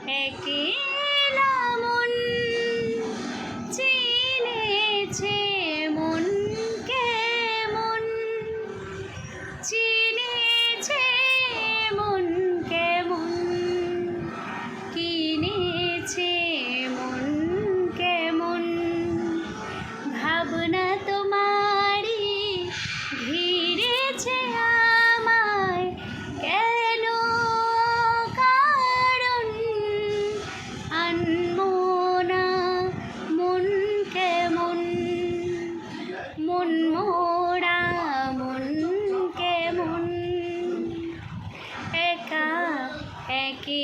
একেলা মন চিনেছে মন কেমন, চিনেছে মন কেমন, কিনেছে মন কেমন। ভাবনা তোমারই ঘিরেছে আমায় কেন কারণ, আনমনা মন কেমন, মন মোরা মন কেমন, একা একে